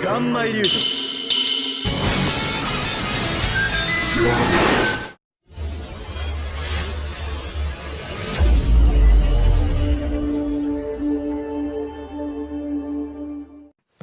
ガンマイリュージョン。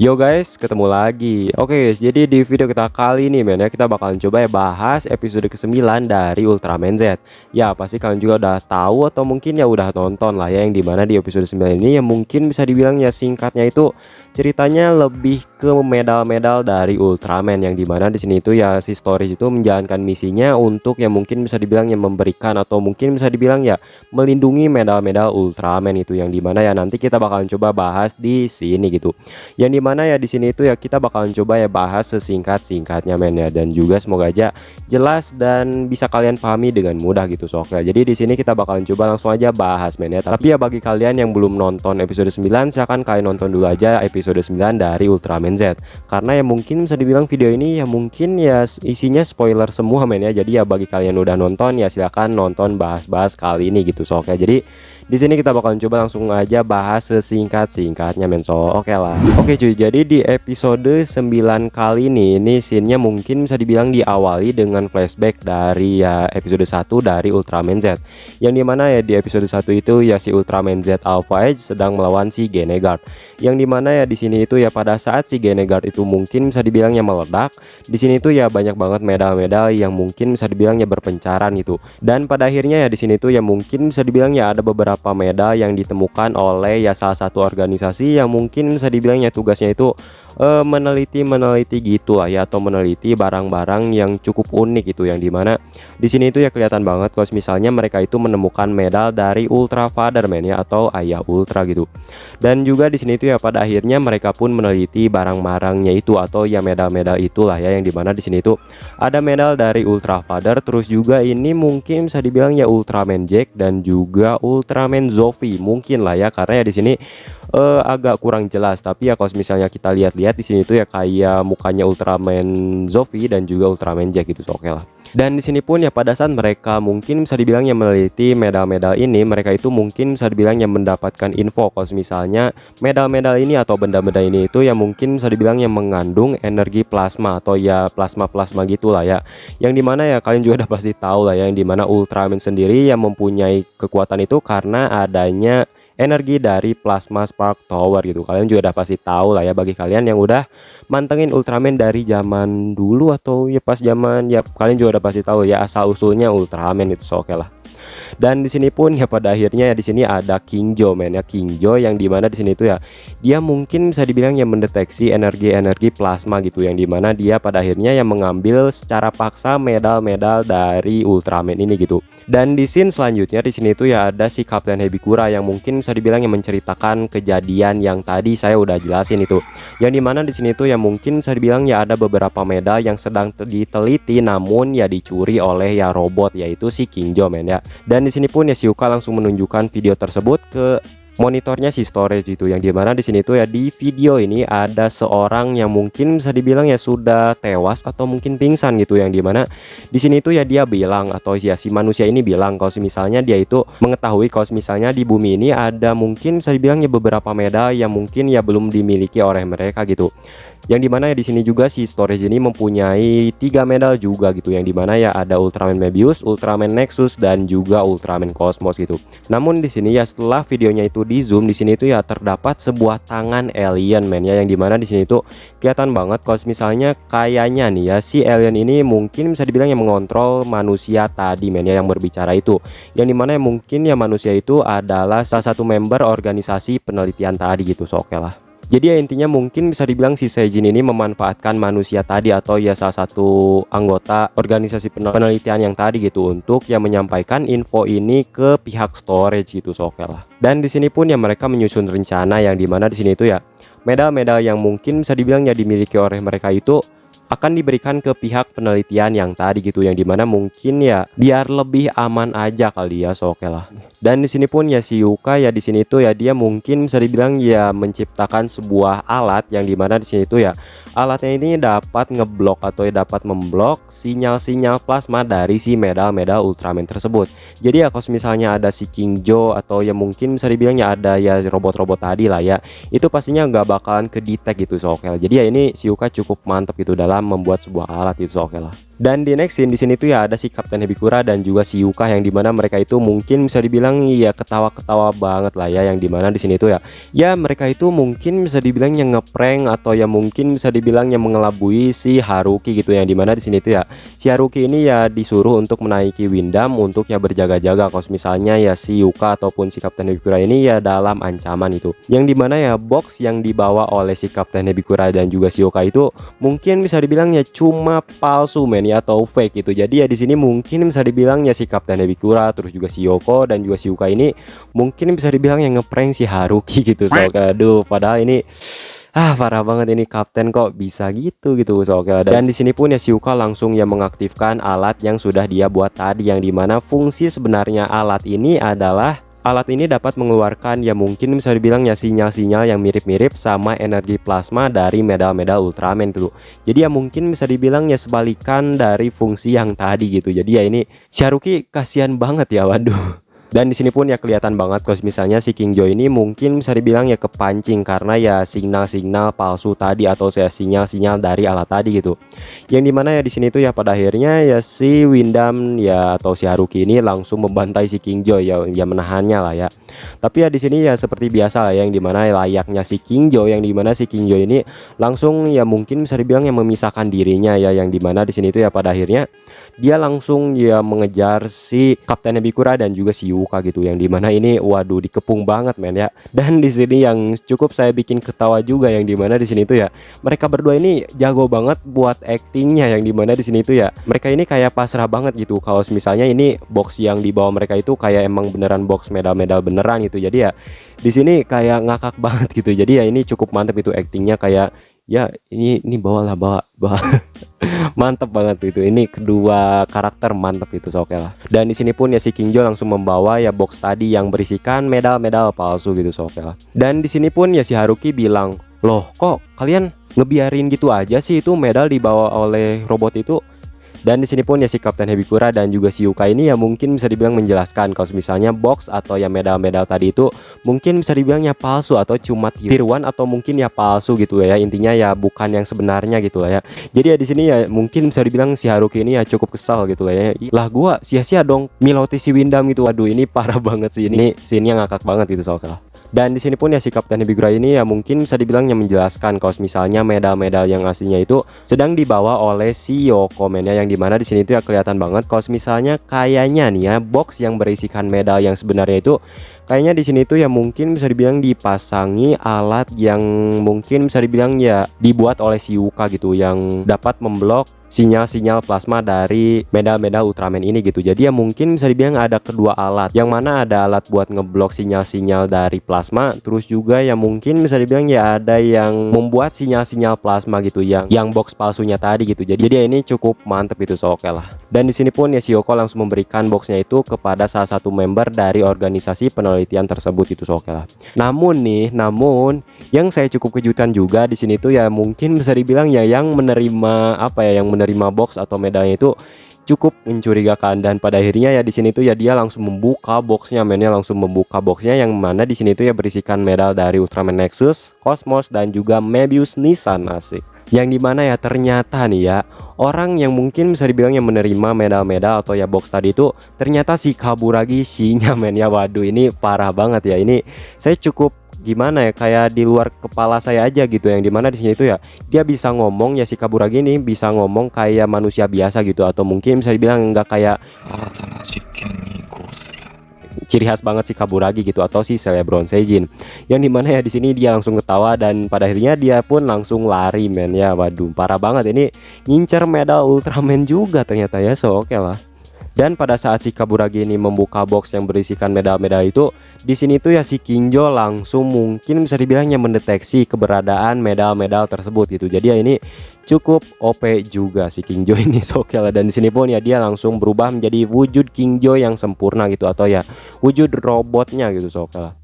Yo guys, ketemu lagi. Oke guys, jadi di video kita kali ini men ya, kita bakalan coba ya bahas episode ke-9 dari Ultraman Z. Ya, pasti kalian juga udah tahu atau mungkin ya udah nonton lah ya, yang dimana di episode 9 ini yang mungkin bisa dibilang ya singkatnya itu ceritanya lebih ke medal-medal dari Ultraman, yang dimana di sini itu ya si Stories itu menjalankan misinya untuk ya mungkin bisa dibilang ya memberikan atau mungkin bisa dibilang ya melindungi medal-medal Ultraman itu, yang dimana ya nanti kita bakalan coba bahas di sini gitu. Yang dimana ya di sini itu ya kita bakalan coba ya bahas sesingkat-singkatnya men ya, dan juga semoga aja jelas dan bisa kalian pahami dengan mudah gitu soalnya. Jadi di sini kita bakalan coba langsung aja bahas men ya. Tapi ya bagi kalian yang belum nonton episode 9, silahkan kalian nonton dulu aja episode 9 dari Ultraman Z, karena ya mungkin bisa dibilang video ini ya mungkin ya isinya spoiler semua men ya. Jadi ya bagi kalian yang udah nonton ya silahkan nonton bahas-bahas kali ini gitu soalnya. Jadi di sini kita bakalan coba langsung aja bahas sesingkat-singkatnya men. Oke lah. Oke cuy, jadi di episode 9 kali ini scene-nya mungkin bisa dibilang diawali dengan flashback dari ya episode 1 dari Ultraman Z. Yang dimana ya di episode 1 itu ya si Ultraman Z Alpha Edge sedang melawan si Genegard. Yang dimana ya di sini itu ya pada saat si Genegard itu mungkin bisa dibilang ya meledak, di sini itu ya banyak banget medal-medal yang mungkin bisa dibilang ya berpencaran gitu. Dan pada akhirnya ya di sini itu ya mungkin bisa dibilang ya ada beberapa medal yang ditemukan oleh ya salah satu organisasi yang mungkin bisa dibilang ya tugasnya itu meneliti gitu lah ya, atau meneliti barang-barang yang cukup unik itu, yang dimana di sini itu ya kelihatan banget kalau misalnya mereka itu menemukan medal dari Ultra Father man ya, atau ayah Ultra gitu. Dan juga di sini itu ya pada akhirnya mereka pun meneliti barang-barangnya itu, atau ya medal-medal itulah ya, yang dimana di sini itu ada medal dari Ultra Father, terus juga ini mungkin bisa dibilang ya Ultraman Jack dan juga Ultraman Zofi mungkin lah ya, karena ya di sini agak kurang jelas. Tapi ya kalau misalnya kita lihat-lihat di sini tuh ya kayak mukanya Ultraman Zofi dan juga Ultraman Jack gitu, oke lah. Dan di sini pun ya pada saat mereka mungkin bisa dibilang yang meneliti medal-medal ini, mereka itu mungkin bisa dibilang yang mendapatkan info kalau misalnya medal-medal ini atau benda-benda ini itu ya mungkin bisa dibilang yang mengandung energi plasma atau ya plasma-plasma gitulah ya. Yang dimana ya kalian juga udah pasti tahu lah ya, yang dimana Ultraman sendiri yang mempunyai kekuatan itu karena adanya energi dari Plasma Spark Tower gitu. Kalian juga udah pasti tahu lah ya, bagi kalian yang udah mantengin Ultraman dari zaman dulu atau ya pas zaman ya, kalian juga udah pasti tahu ya asal usulnya Ultraman itu, oke lah. Dan di sini pun ya pada akhirnya ya di sini ada King Joe men ya, King Joe yang dimana di sini itu ya dia mungkin bisa dibilang yang mendeteksi energi-energi plasma gitu, yang dimana dia pada akhirnya yang mengambil secara paksa medal-medal dari Ultraman ini gitu. Dan di scene selanjutnya di sini itu ya ada si Kapten Hebikura yang mungkin bisa dibilang yang menceritakan kejadian yang tadi saya udah jelasin itu, yang dimana di sini itu ya mungkin bisa dibilang ya ada beberapa medal yang sedang diteliti namun ya dicuri oleh ya robot, yaitu si King Joe men ya. Dan di sini pun ya Shiuka langsung menunjukkan video tersebut ke monitornya si Storage itu, yang dimana di sini tuh ya di video ini ada seorang yang mungkin bisa dibilang ya sudah tewas atau mungkin pingsan gitu, yang dimana di sini tuh ya dia bilang atau ya si manusia ini bilang kalau misalnya dia itu mengetahui kalau misalnya di bumi ini ada mungkin bisa dibilang ya beberapa medal yang mungkin ya belum dimiliki oleh mereka gitu. Yang dimana ya di sini juga si Storage ini mempunyai 3 medal juga gitu, yang dimana ya ada Ultraman Mebius, Ultraman Nexus dan juga Ultraman Cosmos gitu. Namun di sini ya setelah videonya itu di zoom, di sini itu ya terdapat sebuah tangan alien men ya, yang dimana di sini itu kelihatan banget kalau misalnya kayaknya nih ya si alien ini mungkin bisa dibilang yang mengontrol manusia tadi men ya, yang berbicara itu, yang dimana ya mungkin ya manusia itu adalah salah satu member organisasi penelitian tadi gitu, oke lah. Jadi ya intinya mungkin bisa dibilang si Seijin ini memanfaatkan manusia tadi atau ya salah satu anggota organisasi penelitian yang tadi gitu untuk ya menyampaikan info ini ke pihak Storage gitu, oke lah. Dan di sini pun ya mereka menyusun rencana, yang dimana di sini itu ya medal-medal yang mungkin bisa dibilang ya dimiliki oleh mereka itu akan diberikan ke pihak penelitian yang tadi gitu, yang dimana mungkin ya biar lebih aman aja kali ya, oke lah. Dan di sini pun ya si Yuka ya di sini tuh ya dia mungkin bisa dibilang ya menciptakan sebuah alat yang dimana di sini tuh ya alatnya ini dapat ngeblok atau ya dapat memblok sinyal-sinyal plasma dari si medal-medal Ultraman tersebut. Jadi ya kalau misalnya ada si King Joe atau ya mungkin bisa dibilang ya ada ya robot-robot tadi lah ya, itu pastinya nggak bakalan kedetek gitu sokel. Jadi ya ini si Yuka cukup mantap gitu dalam membuat sebuah alat itu sokel lah. Dan di next scene di sini tuh ya ada si Kapten Hibikura dan juga si Yuka yang dimana mereka itu mungkin bisa dibilang ya ketawa-ketawa banget lah ya, yang dimana di sini tuh ya mereka itu mungkin bisa dibilang yang ngeprank atau ya mungkin bisa dibilang yang mengelabui si Haruki gitu, yang dimana di sini tuh ya si Haruki ini ya disuruh untuk menaiki Windam untuk ya berjaga-jaga kalau misalnya ya si Yuka ataupun si Kapten Hibikura ini ya dalam ancaman itu, yang dimana ya box yang dibawa oleh si Kapten Hibikura dan juga si Yuka itu mungkin bisa dibilang ya cuma palsu men atau fake gitu. Jadi ya di sini mungkin bisa dibilang ya si Kapten Hibikura terus juga si Yoko dan juga si Yuka ini mungkin bisa dibilang yang ngeprank si Haruki gitu. So aduh padahal ini parah banget ini kapten kok bisa gitu so dan di sini pun ya si Yuka langsung ya mengaktifkan alat yang sudah dia buat tadi, yang dimana fungsi sebenarnya alat ini adalah alat ini dapat mengeluarkan ya mungkin bisa dibilang ya sinyal-sinyal yang mirip-mirip sama energi plasma dari medal-medal Ultraman tuh. Jadi ya mungkin bisa dibilang ya sebalikan dari fungsi yang tadi gitu. Jadi ya ini si Haruki kasihan banget ya, waduh. Dan di sini pun ya kelihatan banget kalau misalnya si King Joe ini mungkin bisa dibilang ya kepancing karena ya sinyal-sinyal palsu tadi atau ya sinyal-sinyal dari alat tadi gitu. Yang dimana ya di sini tuh ya pada akhirnya ya si Windam ya atau si Haruki ini langsung membantai si King Joe ya menahannya lah ya. Tapi ya di sini ya seperti biasa lah ya, yang dimana layaknya si King Joe, yang dimana si King Joe ini langsung ya mungkin bisa dibilang yang memisahkan dirinya ya, yang dimana di sini tuh ya pada akhirnya dia langsung ya mengejar si Kapten Hibikura dan juga si Yuka gitu, yang dimana ini waduh dikepung banget men ya. Dan di sini yang cukup saya bikin ketawa juga, yang dimana di sini tuh ya mereka berdua ini jago banget buat actingnya, yang dimana di sini tuh ya mereka ini kayak pasrah banget gitu kalau misalnya ini box yang dibawa mereka itu kayak emang beneran box medal-medal beneran gitu. Jadi ya di sini kayak ngakak banget gitu. Jadi ya ini cukup mantep itu actingnya, kayak ya ini bawa mantap banget itu. Ini kedua karakter mantap itu oke lah. Dan di sini pun ya si King Joe langsung membawa ya box tadi yang berisikan medal-medal palsu gitu oke lah. Dan di sini pun ya si Haruki bilang, "Loh, kok kalian ngebiarin gitu aja sih itu medal dibawa oleh robot itu?" Dan di sini pun ya si Kapten Hibikura dan juga si Yuka ini ya mungkin bisa dibilang menjelaskan kalau misalnya box atau ya medal-medal tadi itu mungkin bisa dibilang ya palsu atau cuma tiruan atau mungkin ya palsu gitu ya. Intinya ya bukan yang sebenarnya gitu lah ya. Jadi ya di sini ya mungkin bisa dibilang si Haruki ini ya cukup kesal gitu lah ya. Lah gua sia-sia dong milauti si Windam gitu. Waduh ini parah banget sih, ini scene-nya ngakak banget gitu soalnya. Dan di sini pun ya si Kapten Hibikura ini ya mungkin bisa dibilangnya menjelaskan kalau misalnya medal-medal yang aslinya itu sedang dibawa oleh si Yoko men ya, yang dimana di sini tuh ya kelihatan banget kalau misalnya kayaknya nih ya box yang berisikan medal yang sebenarnya itu kayaknya di sini tuh ya mungkin bisa dibilang dipasangi alat yang mungkin bisa dibilang ya dibuat oleh si Yuka gitu, yang dapat memblok sinyal-sinyal plasma dari medal-medal Ultraman ini gitu. Jadi ya mungkin bisa dibilang ada kedua alat, yang mana ada alat buat ngeblok sinyal-sinyal dari plasma, terus juga ya mungkin bisa dibilang ya ada yang membuat sinyal-sinyal plasma gitu yang box palsunya tadi gitu. Jadi dia ini cukup mantep itu oke lah. Dan di sini pun ya si Yoko langsung memberikan boxnya itu kepada salah satu member dari organisasi penelitian tersebut itu oke lah. Namun yang saya cukup kejutan juga di sini tuh ya mungkin bisa dibilang ya yang menerima yang menerima box atau medalnya itu cukup mencurigakan. Dan pada akhirnya ya di sini tuh ya dia langsung membuka boxnya langsung membuka boxnya, yang mana di sini tuh ya berisikan medal dari Ultraman Nexus, Cosmos dan juga Mebius Nissan asik. Yang dimana ya ternyata nih ya orang yang mungkin bisa dibilang yang menerima medal-medal atau ya box tadi itu ternyata si Kaburagi Shinya men ya. Waduh ini parah banget ya, ini saya cukup gimana ya kayak di luar kepala saya aja gitu, yang dimana di sini itu ya dia bisa ngomong ya si Kaburagi ini bisa ngomong kayak manusia biasa gitu, atau mungkin bisa dibilang enggak kayak ciri khas banget si Kaburagi gitu atau si Celebron Seijin, yang dimana ya di sini dia langsung ketawa dan pada akhirnya dia pun langsung lari men ya. Waduh parah banget, ini ngincer medal Ultraman juga ternyata ya, so oke lah. Dan pada saat si Kaburagi ini membuka box yang berisikan medal-medal itu, di sini tuh ya si Kingjo langsung mungkin bisa dibilangnya mendeteksi keberadaan medal-medal tersebut gitu. Jadi ya ini cukup OP juga si Kingjo ini Sokel. Dan di sini pun ya dia langsung berubah menjadi wujud Kingjo yang sempurna gitu, atau ya wujud robotnya gitu Sokel.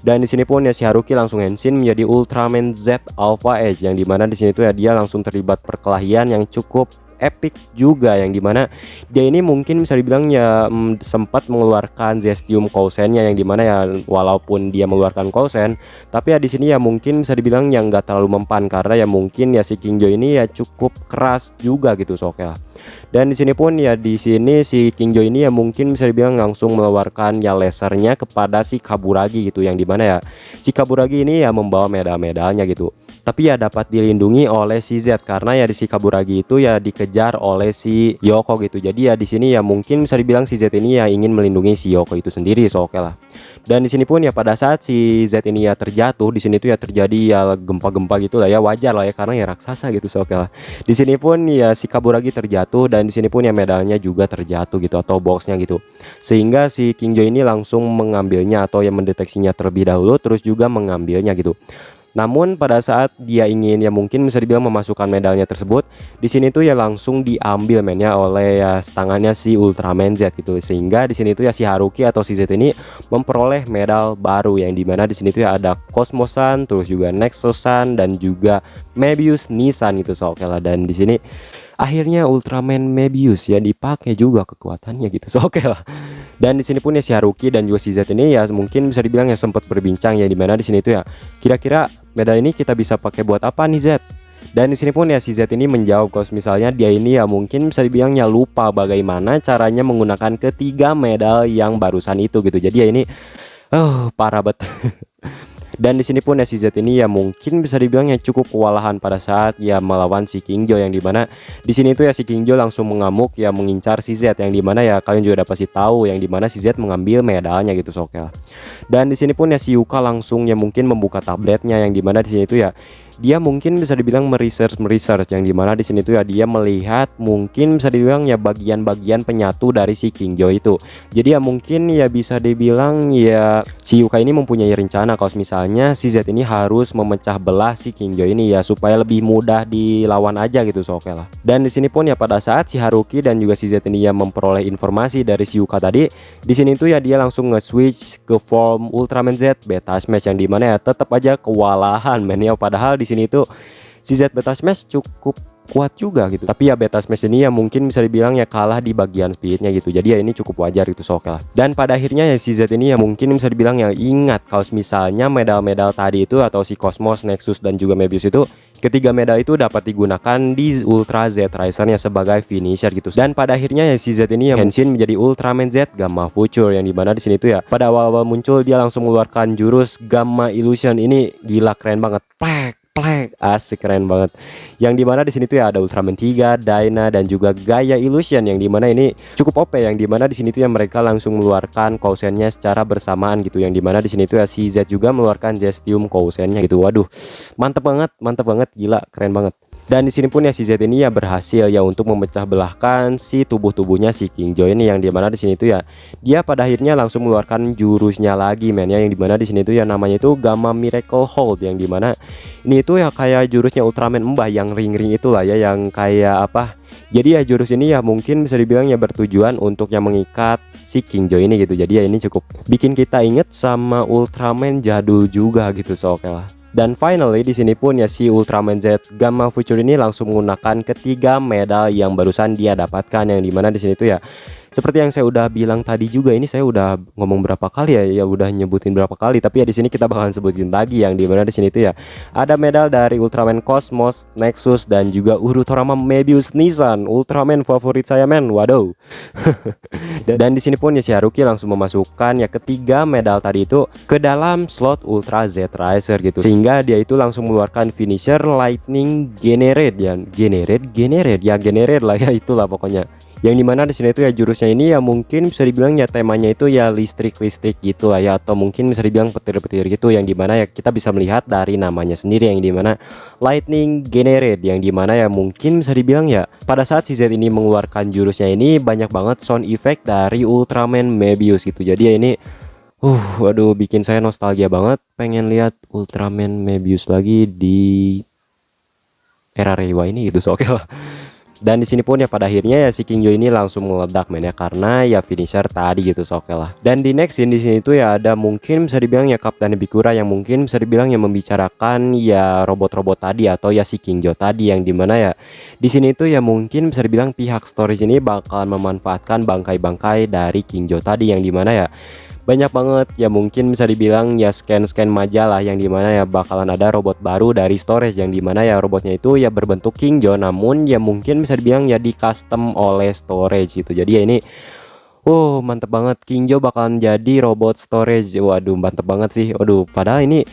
Dan di sini pun ya si Haruki langsung henshin menjadi Ultraman Z Alpha Edge, yang dimana di sini tuh ya dia langsung terlibat perkelahian yang cukup epic juga, yang dimana dia ini mungkin bisa dibilang ya sempat mengeluarkan Zestium Kousennya, yang dimana ya walaupun dia mengeluarkan Kousen, tapi ya di sini ya mungkin bisa dibilang yang nggak terlalu mempan, karena ya mungkin ya si Kingjo ini ya cukup keras juga gitu Sokel. Dan di sini pun ya di sini si Kingjo ini ya mungkin bisa dibilang langsung mengeluarkan ya lasernya kepada si Kaburagi gitu, yang dimana ya si Kaburagi ini ya membawa medal-medalnya gitu. Tapi ya dapat dilindungi oleh si Z, karena ya di si Kaburagi itu ya dikejar oleh si Yoko gitu. Jadi ya di sini ya mungkin bisa dibilang si Z ini ya ingin melindungi si Yoko itu sendiri, so oke lah. Dan di sini pun ya pada saat si Z ini ya terjatuh, di sini tuh ya terjadi ya gempa-gempa gitu lah ya, wajar lah ya karena ya raksasa gitu, so oke lah. Di sini pun ya si Kaburagi terjatuh, dan di sini pun ya medalnya juga terjatuh gitu, atau boxnya gitu. Sehingga si Kingjo ini langsung mengambilnya atau yang mendeteksinya terlebih dahulu, terus juga mengambilnya gitu. Namun pada saat dia ingin ya mungkin bisa dibilang memasukkan medalnya tersebut, di sini tuh ya langsung diambil mennya oleh ya tangannya si Ultraman Z gitu. Sehingga di sini tuh ya si Haruki atau si Z ini memperoleh medal baru, yang dimana di sini tuh ya ada Cosmosan, terus juga Nexusan, dan juga Mebius Nissan gitu, so oke lah. Dan di sini akhirnya Ultraman Mebius ya dipakai juga kekuatannya gitu, so oke lah. Dan di sini pun ya si Haruki dan juga si Z ini ya mungkin bisa dibilang ya sempat berbincang, ya dimana di sini tuh ya kira-kira medal ini kita bisa pakai buat apa nih Z? Dan di sini pun ya si Z ini menjawab kalau misalnya dia ini ya mungkin bisa dibilangnya lupa bagaimana caranya menggunakan ketiga medal yang barusan itu gitu. Jadi ya ini parah banget. Dan di sini pun ya si Z ini ya mungkin bisa dibilangnya cukup kewalahan pada saat ya melawan si Kingjo, yang dimana di sini tuh ya si Kingjo langsung mengamuk ya mengincar si Z, yang dimana ya kalian juga dapat pasti tahu yang dimana si Z mengambil medalnya gitu, Sokel. Dan di sini pun ya si Yuka langsung ya mungkin membuka tabletnya, yang dimana di sini tuh ya dia mungkin bisa dibilang meresearch, yang dimana di sini tuh ya dia melihat mungkin bisa dibilang ya bagian-bagian penyatu dari si Kingjo itu. Jadi ya mungkin ya bisa dibilang ya si Yuka ini mempunyai rencana kalau misalnya si Z ini harus memecah belah si Kingjo ini ya supaya lebih mudah dilawan aja gitu, so oke lah. Dan di sini pun ya pada saat si Haruki dan juga si Z ini ya memperoleh informasi dari si Yuka tadi, di sini tuh ya dia langsung nge-switch ke form Ultraman Z Beta Smash, yang dimana ya tetap aja kewalahan men ya, padahal di sini tuh si Z Beta Smash cukup kuat juga gitu, tapi ya Beta Smash ini ya mungkin bisa dibilang ya kalah di bagian speednya gitu. Jadi ya ini cukup wajar gitu, so oke lah. Dan pada akhirnya ya si Z ini ya mungkin bisa dibilang ya ingat kalau misalnya medal-medal tadi itu atau si Cosmos, Nexus, dan juga Mebius itu, ketiga medal itu dapat digunakan di Ultra Z Racer-nya sebagai finisher gitu. Dan pada akhirnya ya si Z ini ya henshin menjadi Ultraman Z Gamma Future, yang dimana di sini tuh ya pada awal-awal muncul dia langsung mengeluarkan jurus Gamma Illusion. Ini gila keren banget, plek asik, keren banget. Yang dimana di sini tuh ya ada Ultraman 3, Dyna, dan juga Gaia Illusion, yang dimana ini cukup OP, yang dimana di sini tuh ya mereka langsung mengeluarkan Kousennya secara bersamaan gitu, yang dimana di sini tuh ya si Z juga mengeluarkan Zestium Kousennya gitu. Waduh, mantep banget, gila keren banget. Dan di sini pun ya si Z ini ya berhasil ya untuk memecah belahkan si tubuhnya si Kingjo ini, yang dimana di sini tuh ya dia pada akhirnya langsung mengeluarkan jurusnya lagi men ya, yang dimana di sini tuh ya namanya itu Gamma Miracle Hold, yang dimana ini tuh ya kayak jurusnya Ultraman Mbah yang ring-ring itulah ya, yang kayak apa. Jadi ya jurus ini ya mungkin bisa dibilang ya bertujuan untuk yang mengikat si Kingjo ini gitu. Jadi ya ini cukup bikin kita inget sama Ultraman jadul juga gitu, so oke lah. Dan finally di sini pun ya si Ultraman Z Gamma Future ini langsung menggunakan ketiga medal yang barusan dia dapatkan, yang dimana di sini tuh ya seperti yang saya udah bilang tadi juga, ini saya udah ngomong berapa kali ya udah nyebutin berapa kali, tapi ya di sini kita bakalan sebutin lagi, yang dimana di sini tuh ya ada medal dari Ultraman Cosmos, Nexus, dan juga Urutorama Mebius Nissan, Ultraman favorit saya men, waduh. Dan di sini pun ya si Haruki langsung memasukkan ya ketiga medal tadi itu ke dalam slot Ultra Z Racer gitu, sehingga dia itu langsung mengeluarkan finisher Lightning Generate lah ya, itulah pokoknya Yang dimana di sini itu ya jurusnya ini ya mungkin bisa dibilang ya temanya itu ya listrik-listrik gitu lah ya, atau mungkin bisa dibilang petir-petir gitu, yang dimana ya kita bisa melihat dari namanya sendiri yang dimana lightning generate, yang dimana ya mungkin bisa dibilang ya pada saat si Z ini mengeluarkan jurusnya ini banyak banget sound effect dari Ultraman Mebius gitu. Jadi ya ini waduh, bikin saya nostalgia banget, pengen lihat Ultraman Mebius lagi di era Reiwa ini gitu, so oke lah. Dan di sini pun ya pada akhirnya ya si King Joy ini langsung meledak men ya, karena ya finisher tadi gitu, so oke lah. Dan di next scene di sini tuh ya ada mungkin bisa dibilang ya Kapten Bikura, yang mungkin bisa dibilang yang membicarakan ya robot-robot tadi atau ya si King Joy tadi, yang dimana ya di sini tuh ya mungkin bisa dibilang pihak storage ini bakalan memanfaatkan bangkai-bangkai dari King Joy tadi, yang dimana ya banyak banget ya mungkin bisa dibilang ya scan-scan majalah, yang dimana ya bakalan ada robot baru dari storage, yang dimana ya robotnya itu ya berbentuk King Joy, namun ya mungkin bisa dibilang ya di custom oleh storage gitu. Jadi ya ini mantep banget, King Joy bakalan jadi robot storage. Waduh, mantep banget sih. Waduh, padahal ini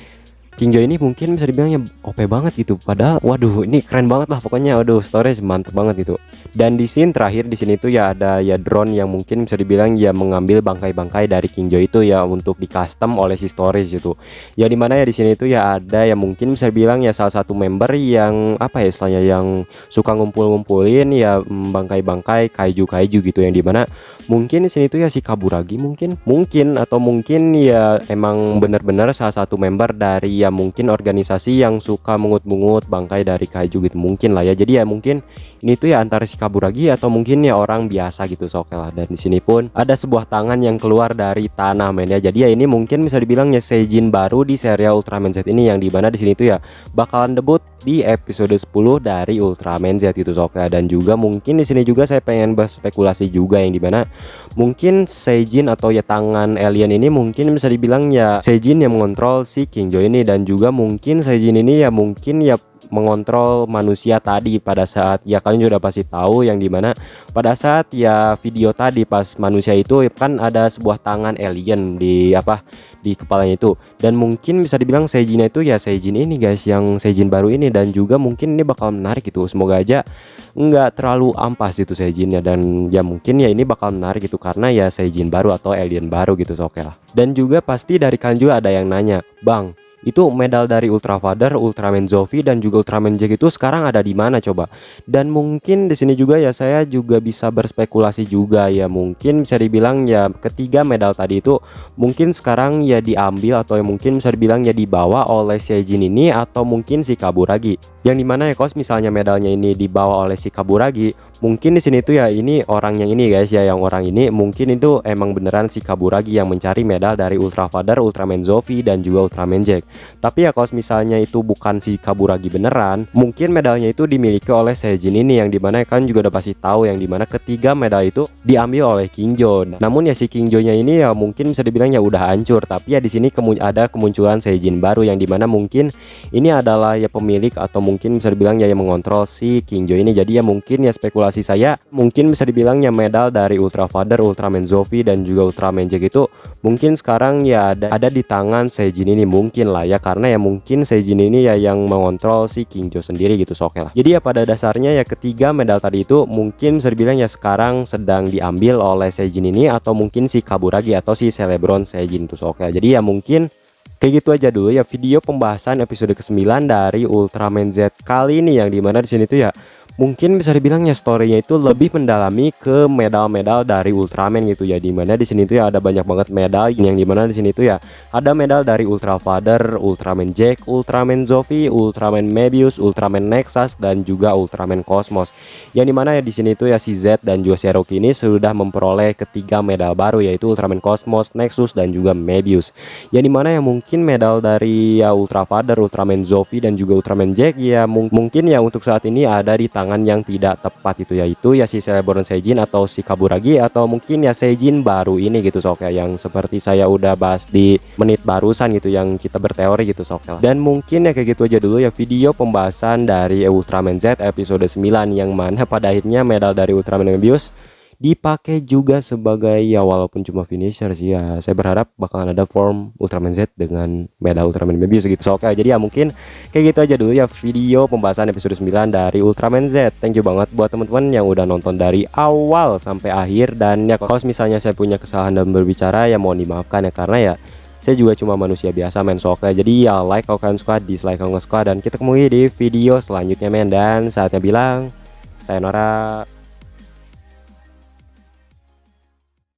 King Joy ini mungkin bisa dibilang ya OP banget gitu, padahal waduh ini keren banget lah pokoknya. Waduh, storage mantep banget gitu. Dan di scene terakhir di sini tuh ya ada ya drone yang mungkin bisa dibilang ya mengambil bangkai-bangkai dari King Joy itu ya untuk di custom oleh si storage gitu. Ya dimana ya di sini tuh ya ada ya mungkin bisa dibilang ya salah satu member yang apa ya istilahnya, yang suka ngumpul-ngumpulin ya bangkai-bangkai kaiju-kaiju gitu, yang dimana mungkin di sini tuh ya si Kaburagi mungkin atau mungkin ya emang bener-bener salah satu member dari ya mungkin organisasi yang suka mengut-mungut bangkai dari kaiju gitu mungkin lah ya. Jadi ya mungkin ini tuh ya antara si Kaburagi atau mungkin ya orang biasa gitu, so oke lah. Dan di sini pun ada sebuah tangan yang keluar dari tanah men ya. Jadi ya ini mungkin bisa dibilang ya Seijin baru di serial Ultraman Z ini, yang dimana di sini tuh ya bakalan debut di episode 10 dari Ultraman Z gitu, so oke. Dan juga mungkin di sini juga saya pengen berspekulasi juga, yang dimana mungkin Seijin atau ya tangan alien ini mungkin bisa dibilang ya Seijin yang mengontrol si King Joy ini, dan juga mungkin Seijin ini ya mungkin ya mengontrol manusia tadi pada saat ya kalian juga pasti tahu, yang dimana pada saat ya video tadi pas manusia itu kan ada sebuah tangan alien di di kepalanya itu, dan mungkin bisa dibilang Seijin itu ya Seijin ini guys, yang Seijin baru ini, dan juga mungkin ini bakal menarik gitu. Semoga aja nggak terlalu ampas itu Seijinnya, dan ya mungkin ya ini bakal menarik gitu karena ya Seijin baru atau alien baru gitu, so oke lah. Dan juga pasti dari kalian juga ada yang nanya, bang, itu medal dari Ultra Father, Ultraman Zofi dan juga Ultraman Jack itu sekarang ada di mana coba? Dan mungkin di sini juga ya saya juga bisa berspekulasi juga ya, mungkin bisa dibilang ya ketiga medal tadi itu mungkin sekarang ya diambil atau ya mungkin bisa dibilang ya dibawa oleh Seijin ini atau mungkin si Kaburagi. Yang dimana ya kalau misalnya medalnya ini dibawa oleh si Kaburagi, mungkin di sini tuh ya ini orang yang ini guys ya, yang orang ini mungkin itu emang beneran si Kaburagi yang mencari medal dari Ultra Father, Ultraman Zofi dan juga Ultraman Jack. Tapi ya kalau misalnya itu bukan si Kaburagi beneran, mungkin medalnya itu dimiliki oleh Seijin ini, yang dimana kan juga udah pasti tahu yang dimana ketiga medal itu diambil oleh King Joy. Namun ya si King Joy-nya ini ya mungkin bisa dibilang ya udah hancur, tapi ya di sini ada kemunculan Seijin baru, yang dimana mungkin ini adalah ya pemilik atau mungkin bisa dibilang ya yang mengontrol si King Joy ini. Jadi ya mungkin ya spekulasi saya mungkin bisa dibilang ya medal dari Ultra Father, Ultraman Zofi dan juga Ultraman Jack itu mungkin sekarang ya ada di tangan Seijin ini mungkin lah ya, karena ya mungkin Seijin ini ya yang mengontrol si King Joy sendiri gitu, so oke lah. Jadi ya pada dasarnya ya ketiga medal tadi itu mungkin bisa dibilang ya sekarang sedang diambil oleh Seijin ini atau mungkin si Kaburagi atau si Celebron Seijin tuh, so oke lah. Jadi ya mungkin kayak gitu aja dulu ya video pembahasan episode ke-9 dari Ultraman Z kali ini, yang dimana di sini tuh ya mungkin bisa dibilang ya storynya itu lebih mendalami ke medal-medal dari Ultraman gitu ya, dimana di sini tuh ya ada banyak banget medal, yang dimana di sini tuh ya ada medal dari Ultra Father, Ultraman Jack, Ultraman Zofi, Ultraman Mebius, Ultraman Nexus dan juga Ultraman Cosmos, yang dimana ya di sini tuh ya si Z dan juga Cherokee ini sudah memperoleh ketiga medal baru, yaitu Ultraman Cosmos, Nexus dan juga Mebius, yang dimana ya mungkin medal dari ya Ultra Father, Ultraman Zofi dan juga Ultraman Jack ya mungkin ya untuk saat ini ada di tangan yang tidak tepat itu, yaitu ya si Celebron Seijin atau si Kaburagi atau mungkin ya Seijin baru ini gitu, so oke, yang seperti saya udah bahas di menit barusan gitu, yang kita berteori gitu, so oke lah. Dan mungkin ya kayak gitu aja dulu ya video pembahasan dari Ultraman Z episode 9, yang mana pada akhirnya medal dari Ultraman Mebius dipakai juga sebagai ya walaupun cuma finisher sih ya. Saya berharap bakalan ada form Ultraman Z dengan Meta Ultraman Mebius gitu. So, oke, jadi ya mungkin kayak gitu aja dulu ya video pembahasan episode 9 dari Ultraman Z. Thank you banget buat teman-teman yang udah nonton dari awal sampai akhir. Dan ya kalau misalnya saya punya kesalahan dalam berbicara ya mohon dimaafkan ya, karena ya saya juga cuma manusia biasa men. So, oke, jadi ya like kalau kalian suka, dislike kalau nggak suka, dan kita ketemu di video selanjutnya men. Dan saatnya bilang sayonara.